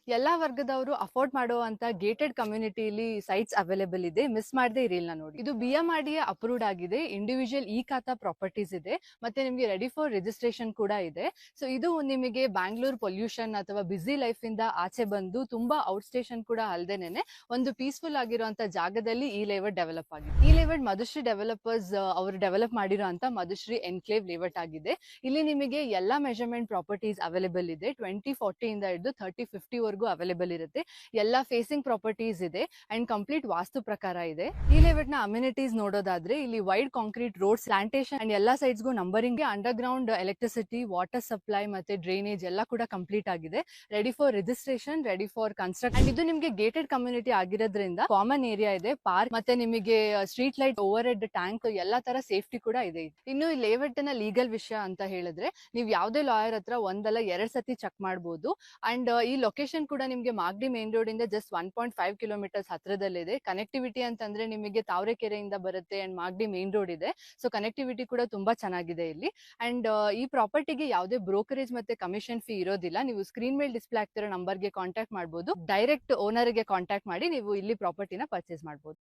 ಎಲ್ಲಾ ವರ್ಗದವರು ಅಫೋರ್ಡ್ ಮಾಡುವಂತ ಗೇಟೆಡ್ ಕಮ್ಯುನಿಟಿಲಿ ಸೈಟ್ಸ್ ಅವೈಲೇಬಲ್ ಇದೆ. ಮಿಸ್ ಮಾಡದೆ ಈ ರೀಲ್ನ ನೋಡಿ. ಇದು BMRDA ಅಪ್ರೂವ್ಡ್ ಆಗಿದೆ. ಇಂಡಿವಿಜುವಲ್ ಇ ಖಾತಾ ಪ್ರಾಪರ್ಟೀಸ್ ಇದೆ. ಮತ್ತೆ ನಿಮಗೆ ರೆಡಿ ಫಾರ್ ರಿಜಿಸ್ಟ್ರೇಷನ್ ಕೂಡ ಇದೆ. ಸೊ ಇದು ನಿಮಗೆ ಬ್ಯಾಂಗ್ಳೂರ್ ಪೊಲ್ಯೂಷನ್ ಅಥವಾ ಬಿಸಿ ಲೈಫ್ ಇಂದ ಆಚೆ ಬಂದು ತುಂಬಾ ಔಟ್ ಸ್ಟೇಷನ್ ಕೂಡ ಅಲ್ದೇನೆ ಒಂದು ಪೀಸ್ಫುಲ್ ಆಗಿರುವಂತ ಜಾಗದಲ್ಲಿ ಈ ಲೇಔಟ್ ಡೆವಲಪ್ ಆಗಿದೆ. ಈ ಲೇಔಟ್ ಮಧುಶ್ರೀ ಡೆವಲಪರ್ಸ್ ಅವರು ಡೆವಲಪ್ ಮಾಡಿರುವಂತ ಮಧುಶ್ರೀ ಎನ್ಕ್ಲೇವ್ ಲೇಔಟ್ ಆಗಿದೆ. ಇಲ್ಲಿ ನಿಮಗೆ ಎಲ್ಲಾ ಮೆಜರ್ಮೆಂಟ್ ಪ್ರಾಪರ್ಟೀಸ್ ಅವೈಲೇಬಲ್ ಇದೆ. 2040 ಇಂದ ಹಿಡಿದು 3050 ವರೆಗೂ ಅವೈಲೇಬಲ್ ಇರುತ್ತೆ. ಎಲ್ಲಾ ಫೇಸಿಂಗ್ ಪ್ರಾಪರ್ಟೀಸ್ ಇದೆ ಅಂಡ್ ಕಂಪ್ಲೀಟ್ ವಾಸ್ತು ಪ್ರಕಾರ ಇದೆ. ಈ ಲೇಔಟ್ ನ ಅಮ್ಯುನಿಟೀಸ್ ನೋಡೋದಾದ್ರೆ ಇಲ್ಲಿ wide concrete roads, plantation and ಎಲ್ಲಾ ಸೈಡ್ಸ್ ಗೂ numbering, under ground electricity, water supply ಮತ್ತೆ ಡ್ರೈನೇಜ್ ಎಲ್ಲ ಕೂಡ ಕಂಪ್ಲೀಟ್ ಆಗಿದೆ. Ready for registration, ready for construction. And ಇದು ನಿಮಗೆ ಗೇಟೆಡ್ ಕಮ್ಯುನಿಟಿ ಆಗಿರೋದ್ರಿಂದ ಕಾಮನ್ ಏರಿಯಾ ಇದೆ, ಪಾರ್ಕ್ ಮತ್ತೆ ನಿಮಗೆ street light, over head tank ಎಲ್ಲಾ ತರ ಸೇಫ್ಟಿ ಕೂಡ ಇದೆ. ಇನ್ನು ಈ ಲೇಔಟ್ ನ ಲೀಗಲ್ ವಿಷಯ ಅಂತ ಹೇಳಿದ್ರೆ ನೀವು ಯಾವುದೇ ಲಾಯರ್ ಹತ್ರ ಒಂದಲ್ಲ 2 ಸತಿ ಚೆಕ್ ಮಾಡಬಹುದು. ಅಂಡ್ ಈ ಲೊಕೇಶನ್ ಕೂಡ ನಿಮಗೆ ಮಾಗಡಿ ಮೇನ್ ರೋಡ್ ಇಂದ ಜಸ್ಟ್ 1.5 ಕಿಲೋಮೀಟರ್ಸ್ ಹತ್ರದಲ್ಲಿದೆ. ಕನೆಕ್ಟಿವಿಟಿ ಅಂತಂದ್ರೆ ನಿಮಗೆ ತಾವರೆಕೆರೆಯಿಂದ ಬರುತ್ತೆ ಅಂಡ್ ಮಾಗಡಿ ಮೇನ್ ರೋಡ್ ಇದೆ. ಸೊ ಕನೆಕ್ಟಿವಿಟಿ ಕೂಡ ತುಂಬಾ ಚೆನ್ನಾಗಿದೆ ಇಲ್ಲಿ. ಅಂಡ್ ಈ ಪ್ರಾಪರ್ಟಿಗೆ ಯಾವುದೇ ಬ್ರೋಕರೇಜ್ ಮತ್ತೆ ಕಮಿಷನ್ ಫೀ ಇರೋದಿಲ್ಲ. ನೀವು ಸ್ಕ್ರೀನ್ ಮೇಲೆ ಡಿಸ್ಪ್ಲೇ ಆಗ್ತಿರೋ ನಂಬರ್ಗೆ ಕಾಂಟ್ಯಾಕ್ಟ್ ಮಾಡಬಹುದು. ಡೈರೆಕ್ಟ್ ಓನರ್ ಗೆ ಕಾಂಟ್ಯಾಕ್ಟ್ ಮಾಡಿ ನೀವು ಇಲ್ಲಿ ಪ್ರಾಪರ್ಟಿನ ಪರ್ಚೇಸ್ ಮಾಡಬಹುದು.